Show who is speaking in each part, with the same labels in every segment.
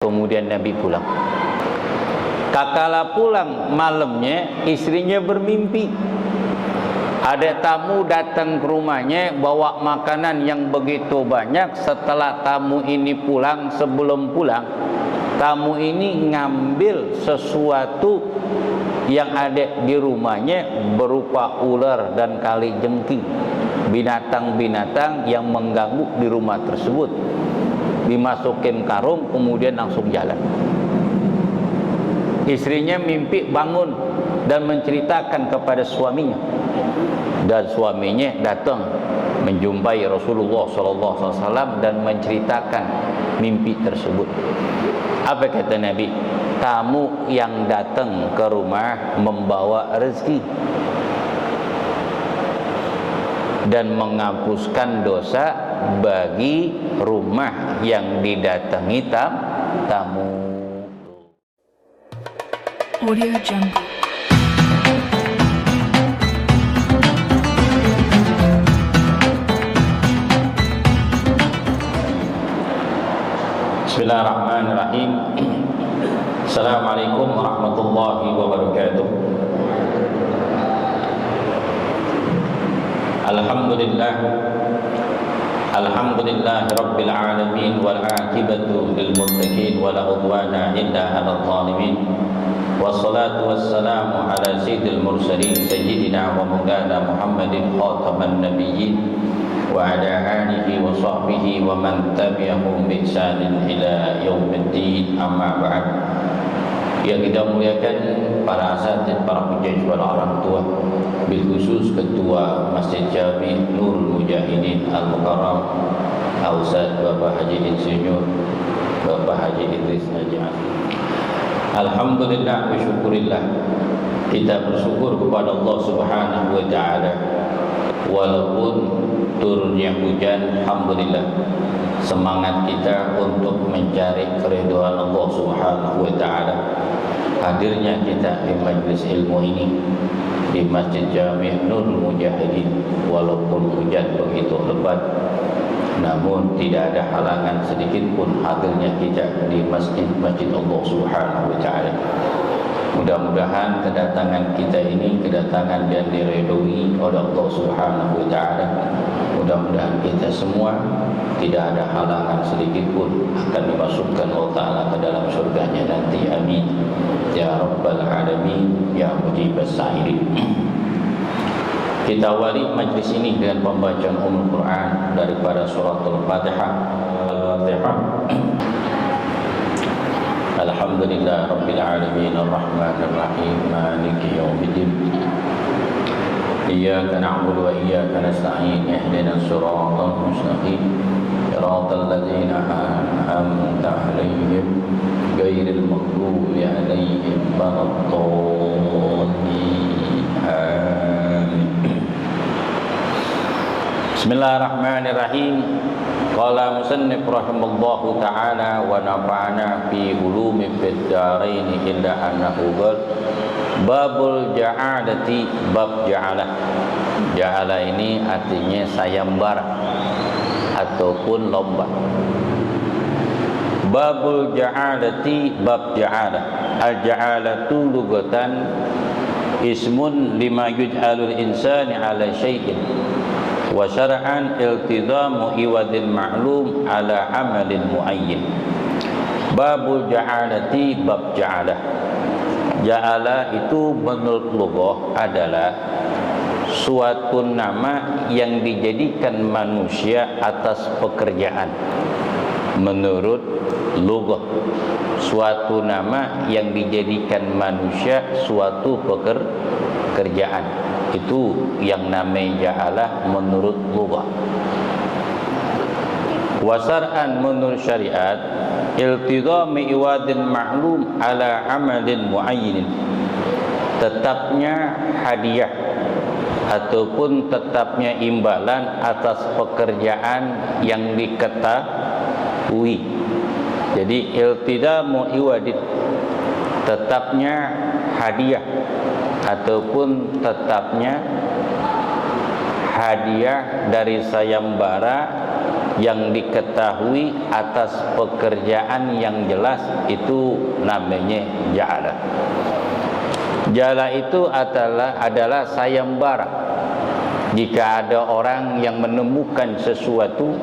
Speaker 1: Kemudian Nabi pulang. Kakala pulang malamnya, istrinya bermimpi ada tamu datang ke rumahnya bawa makanan yang begitu banyak. Setelah tamu ini pulang, sebelum pulang, tamu ini ngambil sesuatu yang ada di rumahnya berupa ular dan kalijengking, binatang-binatang yang mengganggu di rumah tersebut. Dimasukin karung, kemudian langsung jalan. Istrinya mimpi bangun dan menceritakan kepada suaminya, dan suaminya datang menjumpai Rasulullah SAW dan menceritakan mimpi tersebut. Apa kata Nabi? Tamu yang datang ke rumah membawa rezeki dan menghapuskan dosa bagi rumah yang didatangi tamu.
Speaker 2: Audio Jungle.
Speaker 1: Bismillahirrahmanirrahim. Assalamualaikum warahmatullahi wabarakatuh. Alhamdulillah rabbil alamin wal aqibatu lil muttaqin wa la udwana illa 'alal zalimin. Wassalatu wassalamu ala sayyidil mursalin sayyidina wa maulana Muhammadin khataman nabiyyin wa ala alihi wa sahbihi wa man tabi'ahum bi ihsanin ila yaumiddin, amma ba'd. Yang kita muliakan para asatidz, para penjaga, para orang tua, bil khusus Ketua Masjid Jami Nurul Mujahidin Al-Mukarram Ustaz Bapak Haji Insinyur Bapak Haji Idris Najah. Alhamdulillah wa syukurillah, kita bersyukur kepada Allah Subhanahu wa taala. Walaupun turunnya hujan, alhamdulillah, semangat kita untuk mencari keridhaan Allah Subhanahu wa taala. Hadirnya kita di majlis ilmu ini di Masjid Jami Nurul Mujahidin, walaupun hujan begitu lebat, namun tidak ada halangan sedikit pun hadirnya kita di masjid Allah Subhanahu wa taala. Mudah-mudahan kedatangan kita ini kedatangan yang diridhoi oleh Allah Subhanahu wa taala. Mudah-mudahan kita semua tidak ada halangan sedikit pun akan dimasukkan Allah taala ke dalam surganya nanti. Amin ya rabbal alamin ya mujibas sa'ilin. Kita awali majlis ini dengan pembacaan Ummul Quran daripada suratul Fatihah. Al-Fatihah. Alhamdulillah rabbil alamin arrahmanir rahim maliki yaumiddin. Iyyaka na'budu wa iyyaka nasta'in ihdinas siratal mustaqim siratal ladzina an'amta 'alaihim ghairil maghdubi 'alaihim waladdallin. Bismillahirrahmanirrahim. Qala musannif rahimallahu ta'ala wa nafa'ana fi ulumi fid dharain illa annahu babul ja'alati, bab ja'alah. Ja'alah ini artinya sayembara ataupun lomba. Babul ja'alati, bab ja'alah. Al-ja'alatu lugatan ismun lima yuj'alul insani ala syai'in wa syar'an iltizamu iwadil ma'lum ala amalin muayyin. Babul ja'alati, bab ja'alah. Ja'ala itu menurut lughah adalah suatu nama yang dijadikan manusia atas pekerjaan. Menurut lughah, suatu nama yang dijadikan manusia suatu pekerjaan, itu yang namanya ja'alah menurut lughah. Wasar'an menurut syariat, iltizami iwadin ma'lum ala amalin muayyin, tetapnya hadiah ataupun tetapnya imbalan atas pekerjaan yang diketahui. Jadi iltizamu iwadin, tetapnya hadiah ataupun tetapnya hadiah dari sayembara yang diketahui atas pekerjaan yang jelas itu namanya ja'ala. Ja'ala itu adalah sayembara. Jika ada orang yang menemukan sesuatu,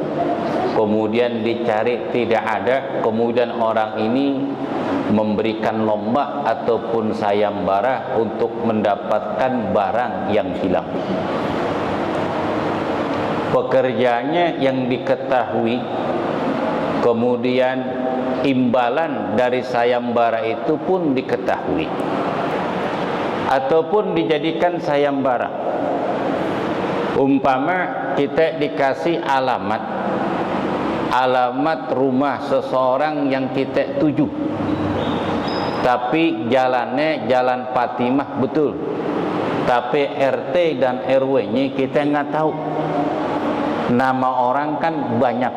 Speaker 1: kemudian dicari tidak ada, kemudian orang ini memberikan lomba ataupun sayembara untuk mendapatkan barang yang hilang. Pekerjaannya yang diketahui, kemudian imbalan dari sayembara itu pun diketahui, ataupun dijadikan sayembara. Umpama kita dikasih alamat rumah seseorang yang kita tuju, tapi jalannya jalan Fatimah betul, tapi RT dan RW-nya kita nggak tahu. Nama orang kan banyak,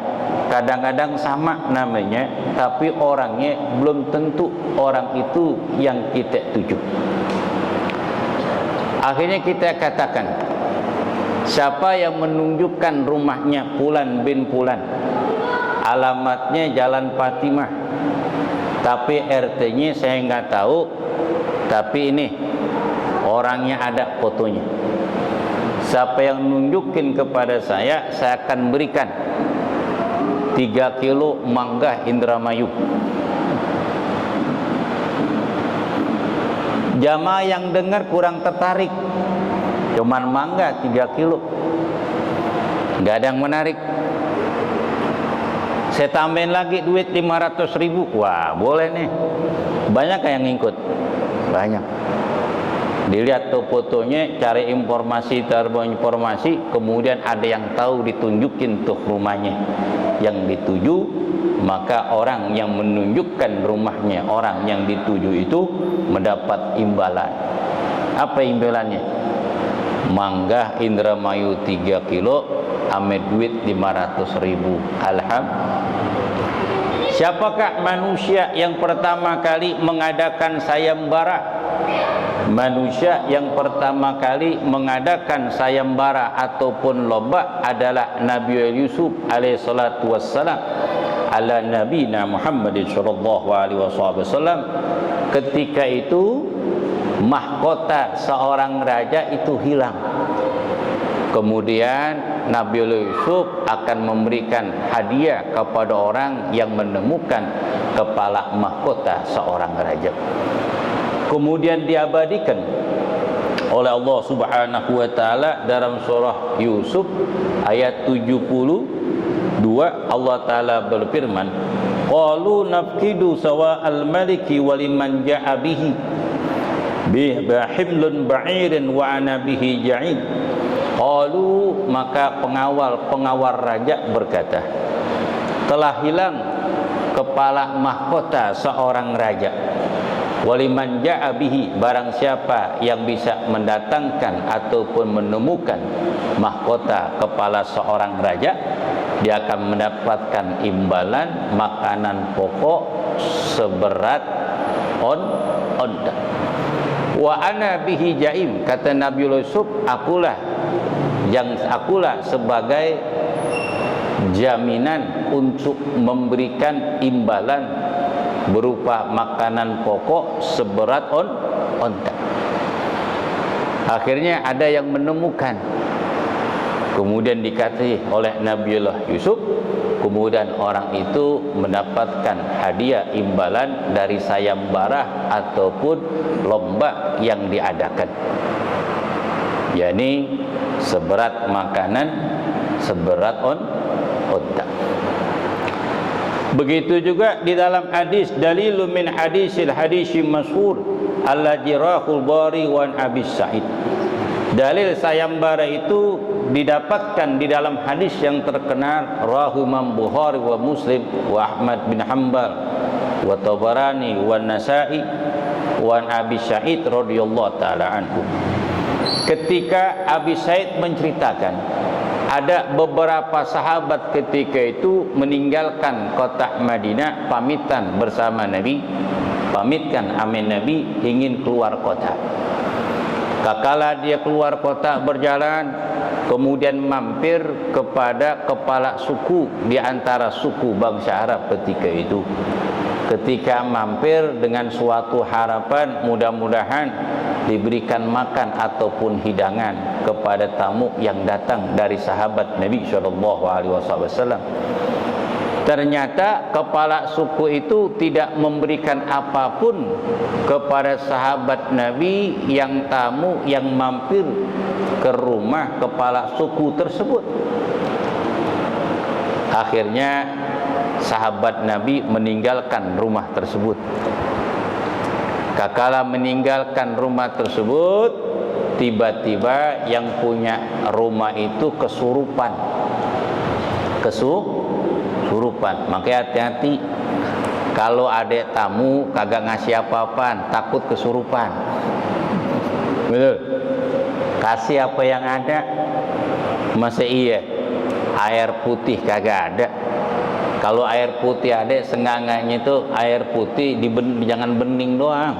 Speaker 1: kadang-kadang sama namanya, tapi orangnya belum tentu orang itu yang kita tuju. Akhirnya kita katakan, siapa yang menunjukkan rumahnya Fulan bin Fulan, alamatnya jalan Fatimah, tapi RT-nya saya nggak tahu, tapi ini orangnya ada fotonya. Siapa yang nunjukin kepada saya akan berikan 3 kilo mangga Indramayu. Jamaah yang dengar kurang tertarik, cuman mangga 3 kilo, nggak ada yang menarik. Saya tambahin lagi duit 500.000, wah boleh nih. Banyak yang ngikut? Banyak. Dilihat tuh fotonya, cari informasi, kemudian ada yang tahu, ditunjukin tuh rumahnya yang dituju, maka orang yang menunjukkan rumahnya orang yang dituju itu mendapat imbalan. Apa imbalannya? Mangga Indramayu 3 kilo, ame duit 500.000. Alhamdulillah. Siapakah manusia yang pertama kali mengadakan sayembara? Manusia yang pertama kali mengadakan sayembara ataupun lomba adalah Nabi Yusuf alaihi salatu wassalam ala nabiyina Muhammadin sallallahu alaihi wasallam. Ketika itu mahkota seorang raja itu hilang. Kemudian Nabi Yusuf akan memberikan hadiah kepada orang yang menemukan kepala mahkota seorang raja. Kemudian diabadikan oleh Allah Subhanahu wa taala dalam surah Yusuf ayat 72. Allah taala berfirman, qalu nafkidu sawa'al maliki waliman ja'a bihi bihimlun ba'irin wa ana bihi ja'in. Qalu, maka pengawal raja berkata, telah hilang kepala mahkota seorang raja. Waliman ja'a bihi, barang siapa yang bisa mendatangkan ataupun menemukan mahkota kepala seorang raja, dia akan mendapatkan imbalan makanan pokok seberat onta. Wa ana bihi ja'im, kata Nabi Yusuf, akulah sebagai jaminan untuk memberikan imbalan berupa makanan pokok seberat onta. Akhirnya ada yang menemukan, kemudian dikatakan oleh Nabiullah Yusuf, kemudian orang itu mendapatkan hadiah imbalan dari sayembara ataupun lomba yang diadakan, yakni seberat makanan seberat onta. Begitu juga di dalam hadis, dalilun min hadisil hadisi masyhur al-jirahul bari wan Abi Sa'id. Dalil sayembara itu didapatkan di dalam hadis yang terkenal rawahu Imam Bukhari wa Muslim wa Ahmad bin Hanbal wa Tabarani wa Nasa'i wa Abi Sa'id radhiyallahu taala anhu. Ketika Abi Sa'id menceritakan, ada beberapa sahabat ketika itu meninggalkan kota Madinah, pamitan bersama Nabi, pamitkan amin Nabi, ingin keluar kota. Kakala dia keluar kota berjalan, kemudian mampir kepada kepala suku di antara suku bangsa Arab ketika itu. Ketika mampir dengan suatu harapan mudah-mudahan diberikan makan ataupun hidangan kepada tamu yang datang dari sahabat Nabi SAW. Ternyata kepala suku itu tidak memberikan apapun kepada sahabat Nabi yang tamu yang mampir ke rumah kepala suku tersebut. Akhirnya sahabat Nabi meninggalkan rumah tersebut. Kakala meninggalkan rumah tersebut, tiba-tiba yang punya rumah itu kesurupan. Kesurupan. Makanya hati-hati kalau ada tamu kagak ngasih apa-apaan, takut kesurupan. Betul. Kasih apa yang ada. Masa iya air putih kagak ada? Kalau air putih ada, sengganganya itu air putih jangan bening doang,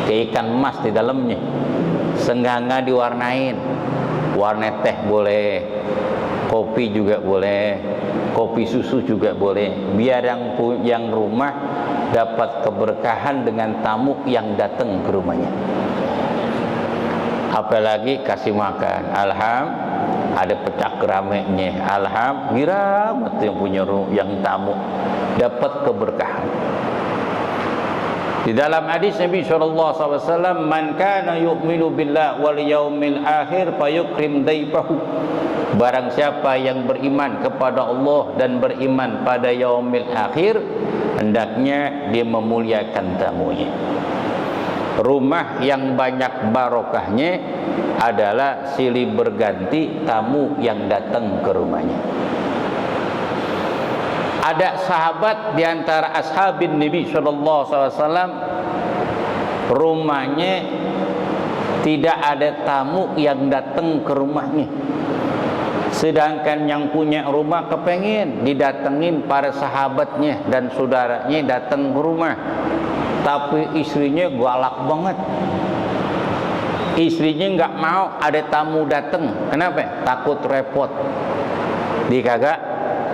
Speaker 1: kayak ikan emas di dalamnya. Sengganga diwarnain, warna teh boleh, kopi juga boleh, kopi susu juga boleh, biar yang rumah dapat keberkahan dengan tamu yang datang ke rumahnya. Apalagi kasih makan, ada pecah keramiknya, alhamdulillah yang punya yang tamu dapat keberkahan. Di dalam hadis Nabi SAW, man kana yu'minu billah wal yaumil akhir fayukrim daifahu. Barang siapa yang beriman kepada Allah dan beriman pada yaumil akhir, hendaknya dia memuliakan tamunya. Rumah yang banyak barokahnya adalah silih berganti tamu yang datang ke rumahnya. Ada sahabat di antara ashabin Nabi SAW, rumahnya tidak ada tamu yang datang ke rumahnya. Sedangkan yang punya rumah kepengen didatengin para sahabatnya dan saudaranya datang ke rumah. Tapi istrinya galak banget. Istrinya nggak mau ada tamu datang. Kenapa? Takut repot. Dia kagak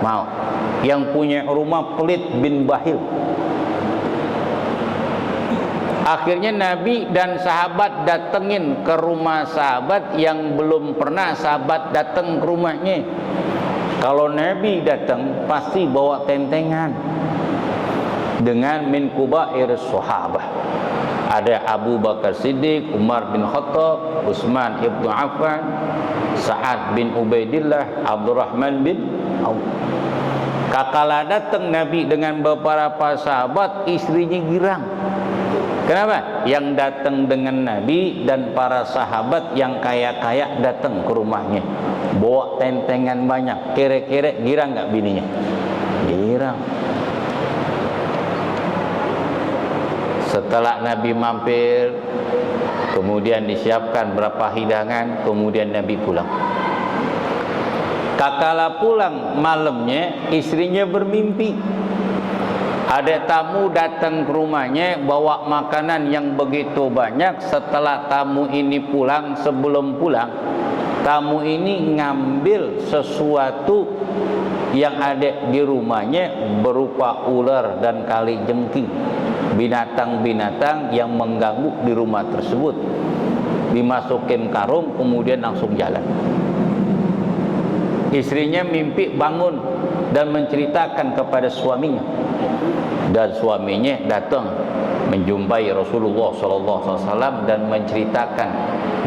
Speaker 1: mau. Yang punya rumah pelit bin Bahil. Akhirnya Nabi dan sahabat datengin ke rumah sahabat yang belum pernah sahabat datang ke rumahnya. Kalau Nabi datang pasti bawa tentengan dengan min kubair sahabah. Ada Abu Bakar Siddiq, Umar bin Khattab, Utsman ibn Affan, Sa'ad bin Ubaidillah, Abdurrahman bin Auf. Kakala datang Nabi dengan beberapa sahabat, istrinya girang. Kenapa? Yang datang dengan Nabi dan para sahabat yang kaya-kaya datang ke rumahnya, bawa tentengan banyak. Kira-kira girang nggak bininya? Girang. Setelah Nabi mampir, kemudian disiapkan berapa hidangan, kemudian Nabi pulang. Kakala pulang malamnya, istrinya bermimpi ada tamu datang ke rumahnya bawa makanan yang begitu banyak. Setelah tamu ini pulang, sebelum pulang, tamu ini ngambil sesuatu yang ada di rumahnya berupa ular dan kalijengking, binatang-binatang yang mengganggu di rumah tersebut. Dimasukin karung, kemudian langsung jalan. Istrinya mimpi bangun dan menceritakan kepada suaminya, dan suaminya datang menjumpai Rasulullah SAW dan menceritakan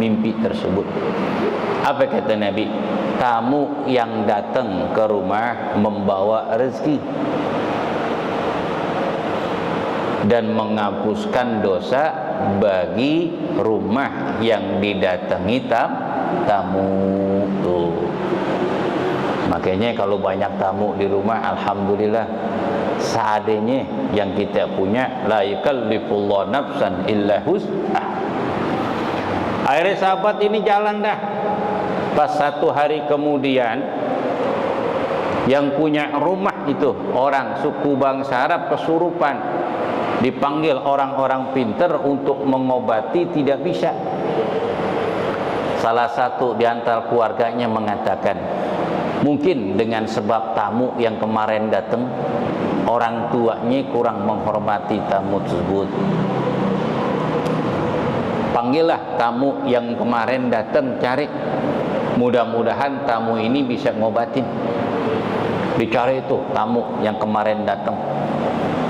Speaker 1: mimpi tersebut. Apa kata Nabi? Tamu yang datang ke rumah membawa rezeki dan menghapuskan dosa bagi rumah yang didatangi tamu. Tuh. Makanya kalau banyak tamu di rumah, alhamdulillah, seadanya yang kita punya, la yukallifullahu nafsan illa wus'aha. Akhirnya sahabat ini jalan dah. Pas satu hari kemudian, yang punya rumah itu orang suku bangsa Arab kesurupan, dipanggil orang-orang pintar untuk mengobati, tidak bisa. Salah satu di antara keluarganya mengatakan, mungkin dengan sebab tamu yang kemarin datang, orang tuanya kurang menghormati tamu tersebut. Panggillah tamu yang kemarin datang, cari. Mudah-mudahan tamu ini bisa ngobatin. Dicari itu tamu yang kemarin datang,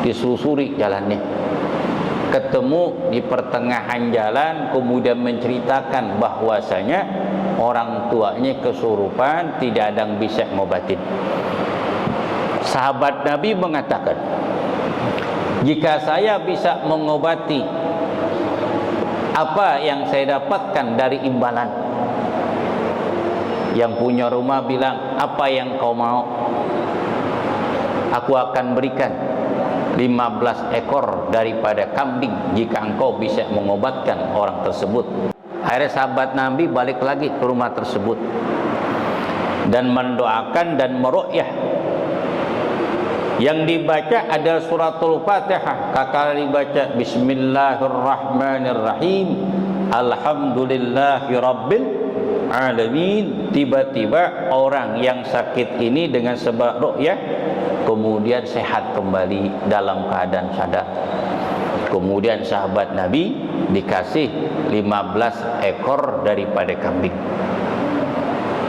Speaker 1: disusuri jalannya, ketemu di pertengahan jalan, kemudian menceritakan bahwasanya orang tuanya kesurupan, tidak ada yang bisa ngobatin. Sahabat Nabi mengatakan, jika saya bisa mengobati apa yang saya dapatkan dari imbalan. Yang punya rumah bilang, apa yang kau mau? Aku akan berikan 15 ekor daripada kambing jika engkau bisa mengobatkan orang tersebut. Akhirnya sahabat Nabi balik lagi ke rumah tersebut dan mendoakan dan meruqyah. Yang dibaca adalah suratul Fatihah. Kakak dibaca Bismillahirrahmanirrahim, Alhamdulillahirabbil alamin. Tiba-tiba orang yang sakit ini dengan sebab ruqyah kemudian sehat kembali dalam keadaan sadar. Kemudian sahabat Nabi dikasih 15 ekor daripada kambing.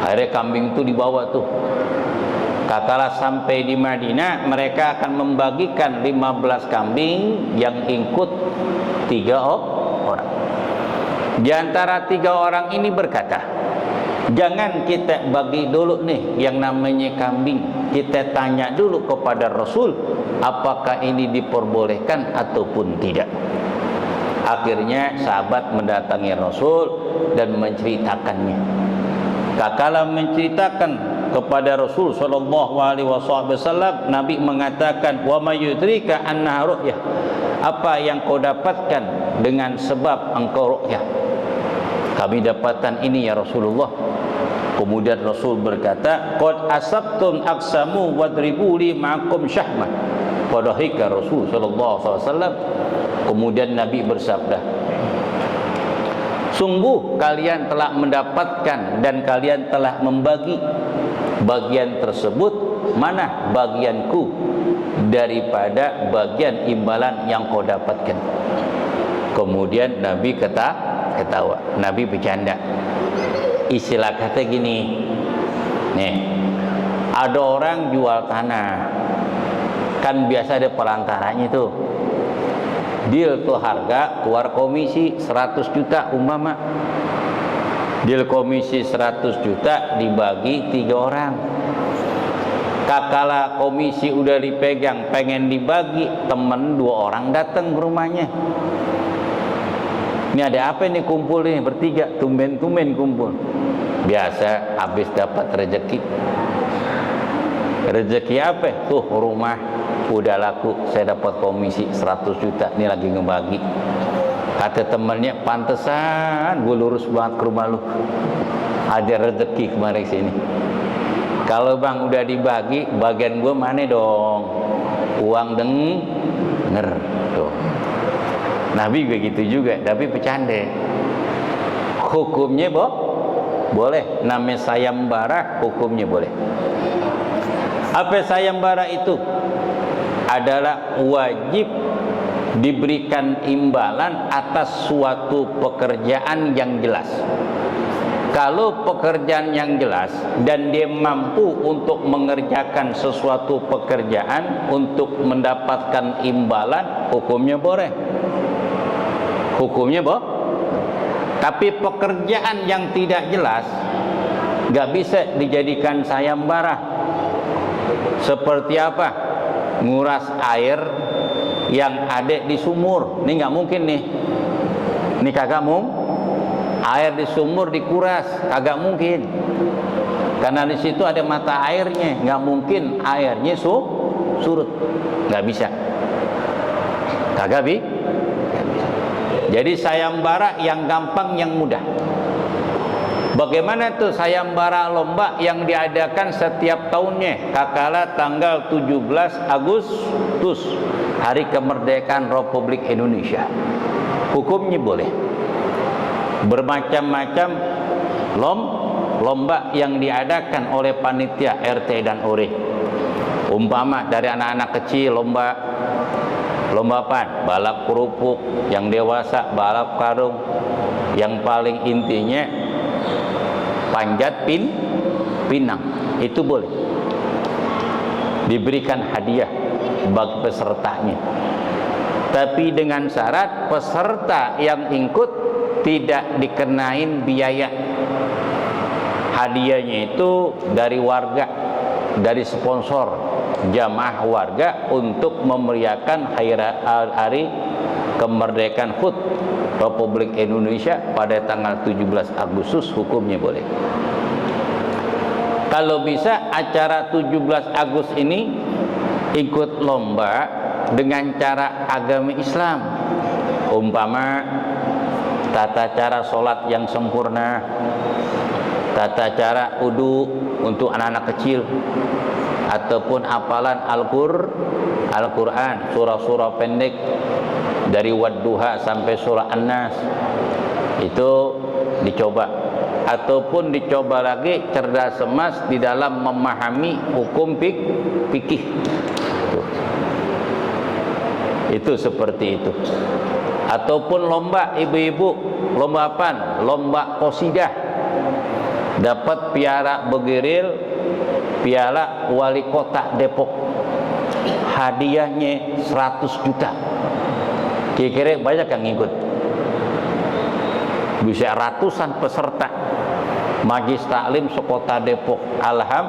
Speaker 1: Akhirnya kambing itu dibawa tuh. Kakala sampai di Madinah, mereka akan membagikan 15 kambing yang ikut 3 orang. Di antara 3 orang ini berkata, jangan kita bagi dulu nih yang namanya kambing. Kita tanya dulu kepada Rasul, apakah ini diperbolehkan ataupun tidak. Akhirnya sahabat mendatangi Rasul dan menceritakannya. Kakala menceritakan kepada Rasul sallallahu alaihi wasallam, Nabi mengatakan, wa may yudrika annaha ru'yah. Apa yang kau dapatkan dengan sebab engkau ru'yah? Kami dapatkan ini ya Rasulullah. Kemudian Rasul berkata, qad asabtum aqsamu wadribu li ma'akum syahmah. Fadhahika Rasul sallallahu alaihi wasallam. Kemudian Nabi bersabda, sungguh kalian telah mendapatkan dan kalian telah membagi bagian tersebut. Mana bagianku daripada bagian imbalan yang kau dapatkan? Kemudian Nabi ketawa. Nabi bercanda. Istilah kata gini, nih, ada orang jual tanah, kan biasa ada perantaranya tuh. Deal tuh harga, keluar komisi 100 juta umpama. Deal komisi 100 juta dibagi 3 orang. Kakala komisi udah dipegang, pengen dibagi, temen 2 orang datang ke rumahnya. Ini ada apa ini kumpul nih bertiga, tumben-tumben kumpul. Biasa habis dapat rezeki. Rezeki apa? Tuh rumah udah laku, saya dapat komisi 100 juta, ini lagi ngebagi. Kata temennya, pantesan gue lurus banget ke rumah lu, ada rezeki kemarin sini. Kalau bang udah dibagi, bagian gue mana dong? Uang denger tuh. Nabi begitu juga, tapi bercanda. Hukumnya boleh, namanya sayembara, hukumnya boleh. Apa sayembara itu? Adalah wajib diberikan imbalan atas suatu pekerjaan yang jelas. Kalau pekerjaan yang jelas dan dia mampu untuk mengerjakan sesuatu pekerjaan untuk mendapatkan imbalan, hukumnya boleh. Hukumnya tapi pekerjaan yang tidak jelas nggak bisa dijadikan sayembara. Seperti apa? Nguras air yang ada di sumur. Ini nggak mungkin nih. Ini kagak air di sumur dikuras, kagak mungkin. Karena di situ ada mata airnya, nggak mungkin airnya surut, nggak bisa. Kagak bisa. Jadi sayembara yang gampang, yang mudah. Bagaimana tuh sayembara lomba yang diadakan setiap tahunnya? Kakala tanggal 17 Agustus, hari kemerdekaan Republik Indonesia. Hukumnya boleh. Bermacam-macam lomba yang diadakan oleh panitia RT dan ORE. Umpama dari anak-anak kecil lomba apa? Balap kerupuk, yang dewasa balap karung, yang paling intinya panjat pinang. Itu boleh diberikan hadiah bagi pesertanya, tapi dengan syarat peserta yang ikut tidak dikenain biaya. Hadiahnya itu dari warga, dari sponsor jamaah warga untuk memeriahkan hari kemerdekaan HUT Republik Indonesia pada tanggal 17 Agustus. Hukumnya boleh. Kalau bisa acara 17 Agustus ini ikut lomba dengan cara agama Islam. Umpama tata cara sholat yang sempurna, tata cara wudu untuk anak-anak kecil, ataupun hafalan Al-Quran, surah-surah pendek dari Wadduha sampai surah An-Nas. Itu dicoba. Ataupun dicoba lagi cerdas emas di dalam memahami hukum fikih. Itu seperti itu. Ataupun lomba ibu-ibu, lomba apa? Lomba qasidah. Dapat piala Begiril, piala wali kota Depok. Hadiahnya 100 juta. Kira-kira banyak yang ngikut. Bisa ratusan peserta Majlis Taklim sekota Depok Alham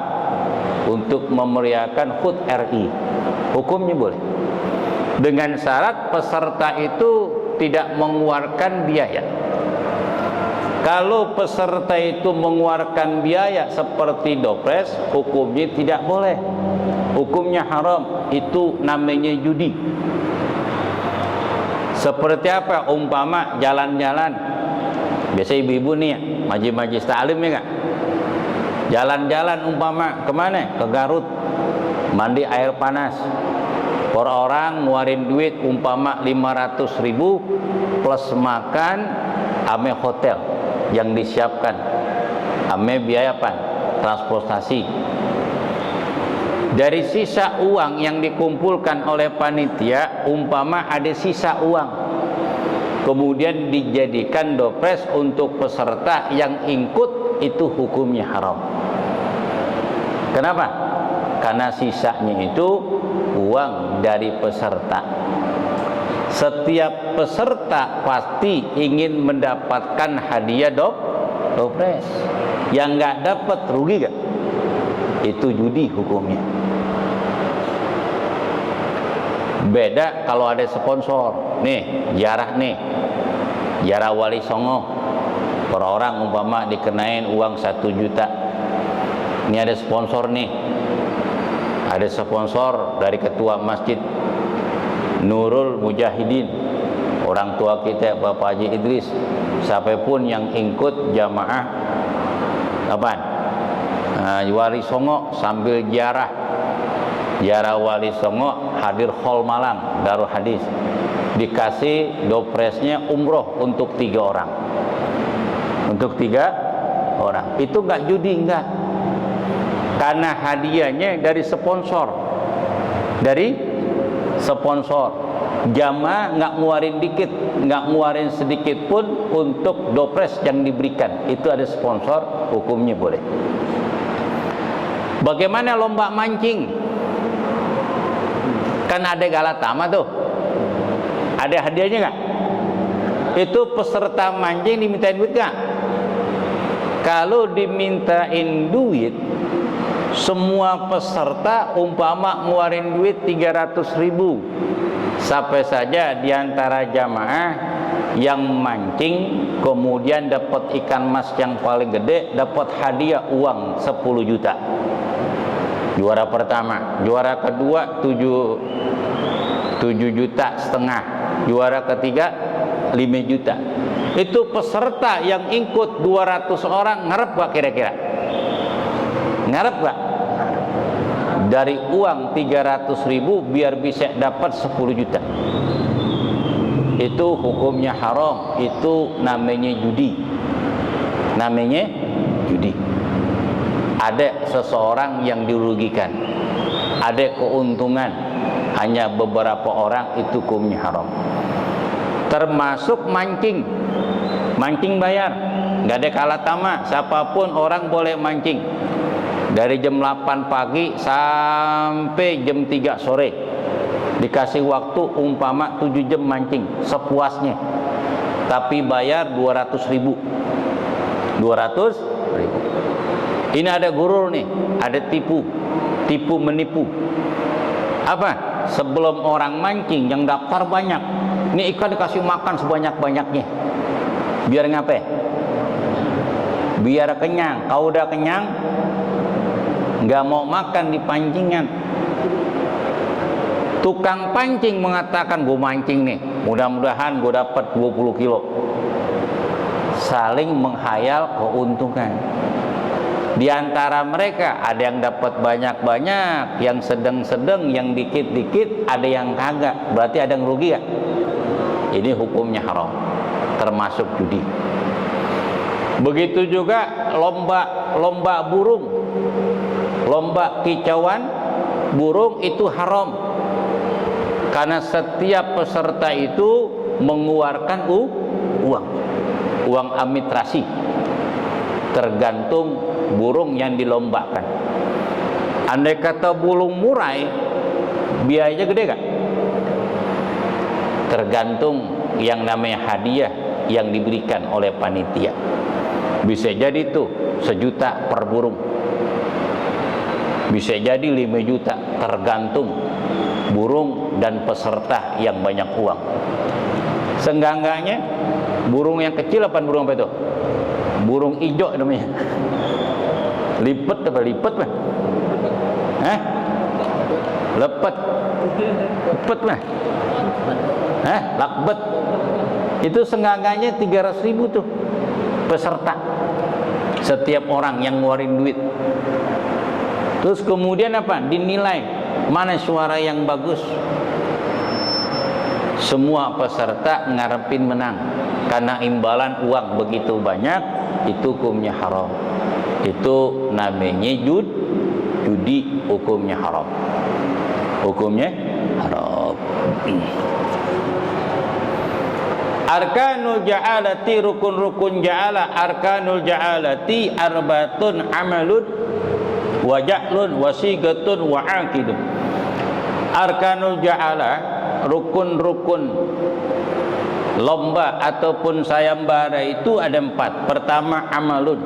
Speaker 1: untuk memeriahkan HUT RI. Hukumnya boleh, dengan syarat peserta itu tidak mengeluarkan biaya. Kalau peserta itu mengeluarkan biaya seperti dopres, hukumnya tidak boleh, hukumnya haram. Itu namanya judi. Seperti apa? Umpama jalan-jalan, biasa ibu-ibu nih ya, majlis taklim ya nggak? Jalan-jalan umpama kemana? Ke Garut, mandi air panas. Per orang ngeluarin duit umpama 500.000 plus makan ame hotel yang disiapkan, ame biaya apa? Transportasi. Dari sisa uang yang dikumpulkan oleh panitia, umpama ada sisa uang, kemudian dijadikan dopres untuk peserta yang ikut, itu hukumnya haram. Kenapa? Karena sisanya itu uang dari peserta. Setiap peserta pasti ingin mendapatkan hadiah dopres. Yang nggak dapat rugi gak? Itu judi hukumnya. Beda kalau ada sponsor. Nih, ziarah Wali Songo. Per orang umpama dikenain uang 1 juta. Ini ada sponsor nih. Ada sponsor dari ketua masjid Nurul Mujahidin, orang tua kita Bapak Haji Idris. Siapapun yang ikut jamaah Wali Songo sambil ziarah Wali Songo, hadir Hall Malang Darul Hadis, dikasih dopresnya umroh untuk 3 orang. Untuk 3 orang. Itu enggak judi, enggak. Karena hadiahnya dari sponsor. Dari sponsor. Jamaah enggak ngeluarin dikit, enggak ngeluarin sedikit pun untuk dopres yang diberikan. Itu ada sponsor, hukumnya boleh. Bagaimana lomba mancing? Kan ada galatama tuh. Ada hadiahnya enggak? Itu peserta mancing dimintain duit enggak? Kalau dimintain duit, semua peserta umpama ngeluarin duit 300.000, sampai saja diantara jamaah yang mancing kemudian dapat ikan mas yang paling gede, dapat hadiah uang 10 juta. Juara pertama. Juara kedua 7,5 juta. Juara ketiga 5 juta. Itu peserta yang ikut 200 orang, ngarep gak kira-kira? Ngarep gak? Dari uang 300.000 biar bisa dapat 10 juta. Itu hukumnya haram. Itu namanya judi. Namanya judi. Ada seseorang yang dirugikan, ada keuntungan, hanya beberapa orang, itu hukumnya haram. Termasuk mancing, mancing bayar, nggak ada kalah tamak, siapapun orang boleh mancing dari jam 8 pagi sampai jam 3 sore, dikasih waktu umpama 7 jam mancing sepuasnya, tapi bayar 200.000. 200.000. Ini ada gurur nih, ada tipu menipu. Apa? Sebelum orang mancing yang daftar banyak, ini ikan dikasih makan sebanyak-banyaknya. Biar ngapain? Biar kenyang. Kau udah kenyang, nggak mau makan di pancingan. Tukang pancing mengatakan, gue mancing nih, mudah-mudahan gue dapat 20 kilo. Saling menghayal keuntungan. Di antara mereka ada yang dapat banyak-banyak, yang sedang-sedang, yang dikit-dikit, ada yang kagak. Berarti ada yang rugi ya? Ini hukumnya haram, termasuk judi. Begitu juga lomba burung, lomba kicauan burung itu haram. Karena setiap peserta itu mengeluarkan uang administrasi, tergantung burung yang dilombakan. Andai kata burung murai, biayanya gede gak? Tergantung yang namanya hadiah yang diberikan oleh panitia. Bisa jadi itu 1 juta per burung, bisa jadi 5 juta, tergantung burung dan peserta yang banyak uang. Seenggak-enggaknya burung yang kecil apa burung apa itu? Burung ijo namanya. Lipet apa lipet mah? Lepet mah? Lakbet. Itu seenggak-enggaknya 300.000 tuh peserta, setiap orang yang ngeluarin duit. Terus kemudian apa? Dinilai mana suara yang bagus. Semua peserta ngarepin menang, karena imbalan uang begitu banyak, itu hukumnya haram. Itu namanya judi, hukumnya haram. Hukumnya haram. Arkanul ja'alati, rukun-rukun ja'ala. Arkanul ja'alati arbatun amalun wa ja'lun wa sigatun wa aqidun. Arkanul ja'ala, rukun-rukun lomba ataupun sayembara itu ada 4. Pertama, amalun,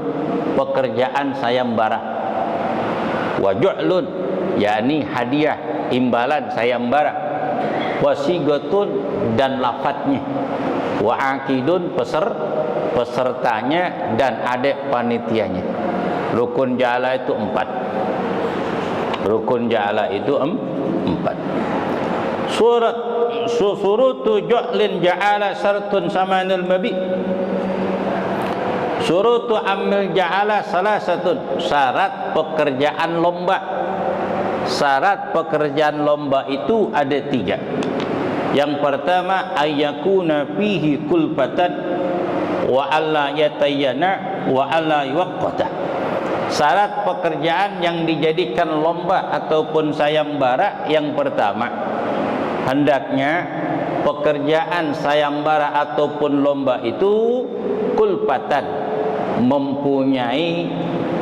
Speaker 1: pekerjaan sayembara. Wa ja'lun, yakni hadiah, imbalan sayembara. Wa sigatun, dan lafadznya. Wa aqidun, pesertanya, dan ada panitianya. Rukun ja'ala itu 4. Rukun ja'ala itu 4. Surutu ju'lin ja'ala syartun samanul mabi. Surutu amil ja'ala salah satu. Syarat pekerjaan lomba. Syarat pekerjaan lomba itu ada 3. Yang pertama, ayyakuna fihi kulfatan wa alla yatayyana wa alla yuwaqqata. Syarat pekerjaan yang dijadikan lomba ataupun sayembara, yang pertama, hendaknya pekerjaan sayembara ataupun lomba itu kulfatan, mempunyai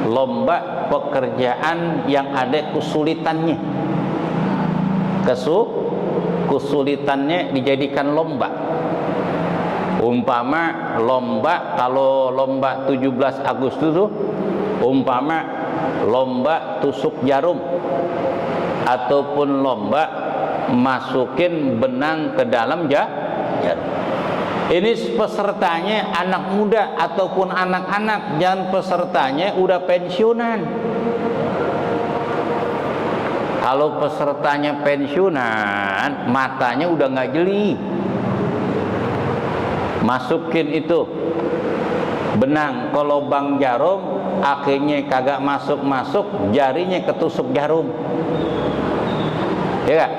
Speaker 1: lomba pekerjaan yang ada kesulitannya. Kesulitannya dijadikan lomba. Umpama lomba, kalau lomba 17 Agustus itu, umpama lomba tusuk jarum ataupun lomba masukin benang ke dalam jarum. Ini pesertanya anak muda ataupun anak-anak, jangan pesertanya udah pensiunan. Kalau pesertanya pensiunan, matanya udah nggak jeli. Masukin itu benang ke lubang jarum, akhirnya kagak masuk-masuk, jarinya ketusuk jarum. Ya gak?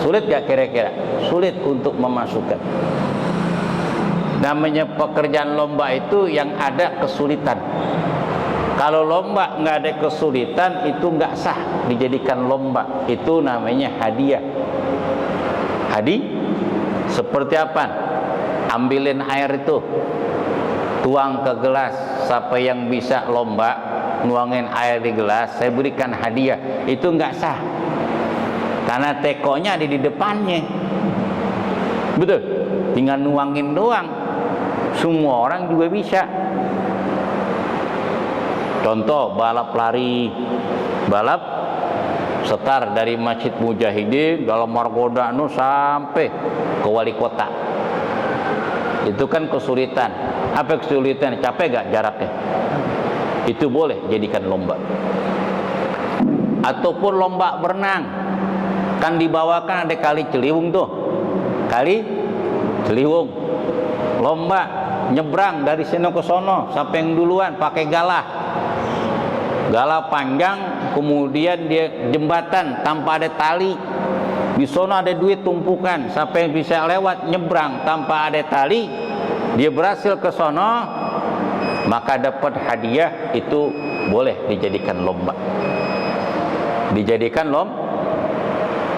Speaker 1: Sulit gak kira-kira? Sulit untuk memasukkan. Namanya pekerjaan lomba itu yang ada kesulitan. Kalau lomba nggak ada kesulitan, itu nggak sah dijadikan lomba. Itu namanya hadiah. Seperti apa? Ambilin air itu, tuang ke gelas. Siapa yang bisa lomba nuangin air di gelas, saya berikan hadiah. Itu nggak sah, karena tekonya ada di depannya. Betul? Tinggal nuangin doang. Semua orang juga bisa. Contoh balap lari, balap setar dari Masjid Mujahidin dalam Margonda sampai ke wali kota. Itu kan kesulitan. Apa kesulitan? Capek gak jaraknya? Itu boleh jadikan lomba. Ataupun lomba berenang, kan dibawakan ada kali Ciliwung tuh, kali Ciliwung. Lomba nyebrang dari sini ke sono, siapa yang duluan pakai galah panjang, kemudian dia jembatan tanpa ada tali. Di sono ada duit tumpukan, siapa yang bisa lewat nyebrang tanpa ada tali, dia berhasil ke sono, maka dapat hadiah. Itu boleh dijadikan lomba. Dijadikan lomba.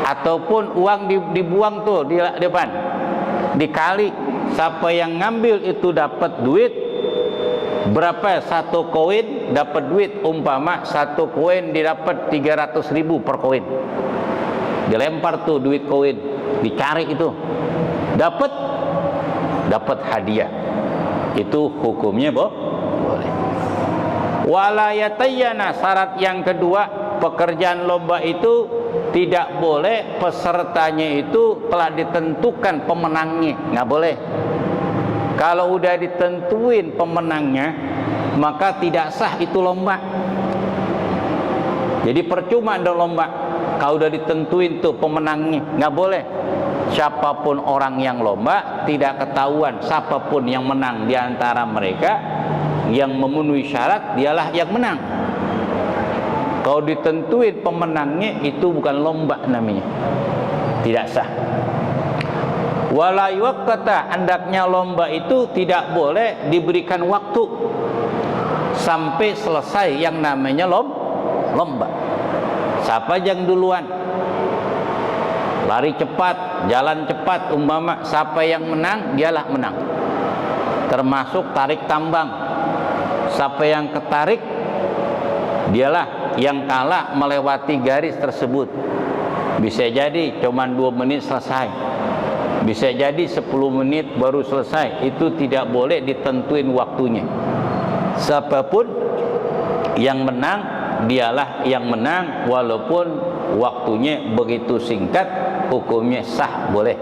Speaker 1: Ataupun uang dibuang tuh di depan, dikali, siapa yang ngambil itu dapat duit. Berapa satu koin dapat duit? Umpama satu koin didapat 300.000 per koin. Dilempar tuh duit koin, dicari itu, dapat hadiah. Itu hukumnya boleh. Walayatayyana, syarat yang kedua, pekerjaan lomba itu tidak boleh pesertanya itu telah ditentukan pemenangnya, nggak boleh. Kalau udah ditentuin pemenangnya, maka tidak sah itu lomba. Jadi percuma ada lomba. Kalau udah ditentuin tuh pemenangnya, nggak boleh. Siapapun orang yang lomba, tidak ketahuan siapapun yang menang di antara mereka, yang memenuhi syarat, dialah yang menang. Kalau ditentuin pemenangnya, itu bukan lomba namanya, tidak sah. Wala yuqata, hendaknya lomba itu tidak boleh diberikan waktu sampai selesai yang namanya lomba. Siapa yang duluan lari cepat, jalan cepat, umpama siapa yang menang, dialah menang. Termasuk tarik tambang, siapa yang ketarik, dialah yang kalah melewati garis tersebut. Bisa jadi cuma 2 menit selesai, bisa jadi 10 menit baru selesai. Itu tidak boleh ditentuin waktunya. Siapapun yang menang, dialah yang menang, walaupun waktunya begitu singkat. Hukumnya sah, boleh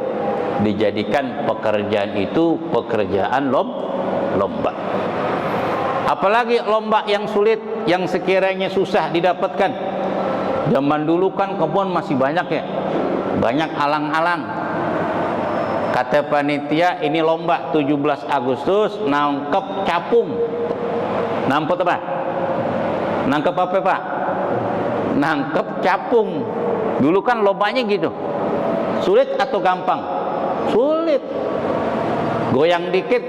Speaker 1: dijadikan pekerjaan itu pekerjaan lomba. Apalagi lomba yang sulit, yang sekiranya susah didapatkan. Zaman dulu kan kebun masih banyak ya, banyak alang-alang. Kata panitia, ini lomba 17 Agustus nangkep capung. Nangkep apa? Nangkep apa Pak? Nangkep capung. Dulu kan lombanya gitu. Sulit atau gampang? Sulit. Goyang dikit,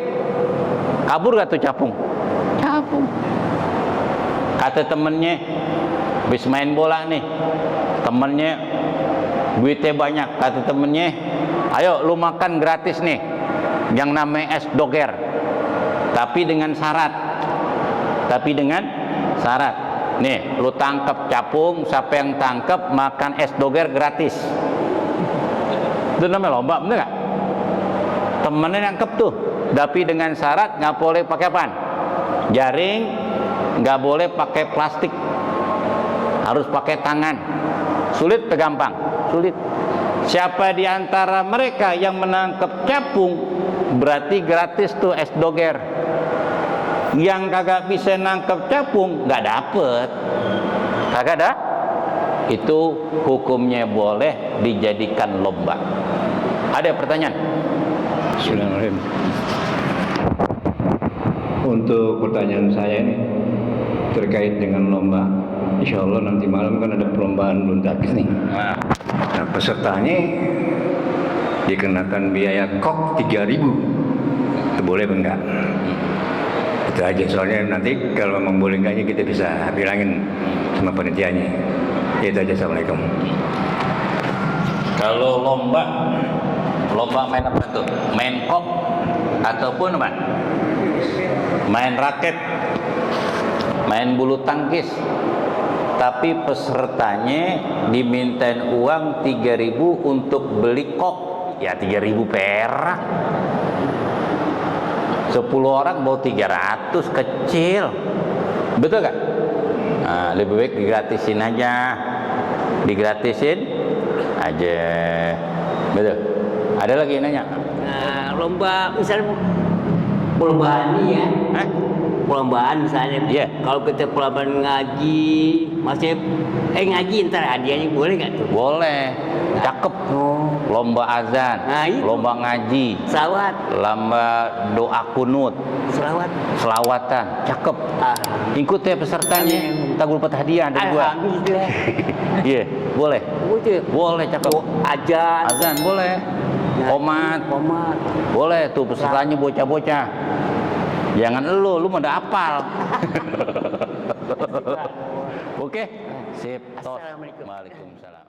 Speaker 1: kabur gak tuh capung? Capung. Kata temennya, habis main bola nih, temennya duitnya banyak. Kata temennya, ayo lu makan gratis nih, yang namanya es doger, tapi dengan syarat. Nih, lu tangkap capung, siapa yang tangkap makan es doger gratis. Itu namanya lomba, bener gak? Temennya nangkep tuh, tapi dengan syarat nggak boleh pakai apaan? Jaring, nggak boleh pakai plastik, harus pakai tangan. Sulit atau gampang? Sulit. Siapa di antara mereka yang menangkap capung, berarti gratis tuh es doger. Yang kagak bisa nangkep capung, nggak dapet. Kagak ada. Itu hukumnya boleh dijadikan lomba. Ada pertanyaan?
Speaker 2: Bismillahirrahmanirrahim. Untuk pertanyaan saya ini terkait dengan lomba. Insya Allah nanti malam kan ada perlombaan bulu tangkis nih. Nah, pesertanya dikenakan biaya kok 3.000. Itu boleh apa enggak? Itu aja, soalnya nanti kalau memang boleh enggaknya kita bisa bilangin sama panitianya. Itu aja, assalamualaikum.
Speaker 1: Kalau lomba main apa tuh? Main kok ataupun apa? Main raket, main bulu tangkis. Tapi pesertanya dimintain uang 3.000 untuk beli kok. Ya 3.000 perak. 10 orang bawa 300, kecil. Betul gak? Nah, lebih baik digratisin aja. Digratisin aja. Betul. Ada lagi yang nanya?
Speaker 3: Nah, lomba misalnya perlombaan ini ya. Perlombaan misalnya.
Speaker 1: Iya.
Speaker 3: Kalau kita perlombaan ngaji, maksudnya ngaji ntar hadiahnya boleh nggak tuh?
Speaker 1: Boleh. Cakep. Lomba azan,
Speaker 3: Nah, itu.
Speaker 1: lomba ngaji,
Speaker 3: Selawat,
Speaker 1: lomba doa kunut,
Speaker 3: selawat.
Speaker 1: selawatan. Cakep. Ikut ya pesertanya. Kita dapat hadiah dari gua.
Speaker 3: Alhamdulillah.
Speaker 1: Iya, boleh.
Speaker 3: Betul.
Speaker 1: Boleh, cakep.
Speaker 3: Ajan.
Speaker 1: Azan boleh. Komat. Boleh tuh pesertanya bocah-bocah. Jangan lu mah udah hafal. Oke. Sip. Tos.
Speaker 3: Assalamualaikum.
Speaker 1: Waalaikumsalam.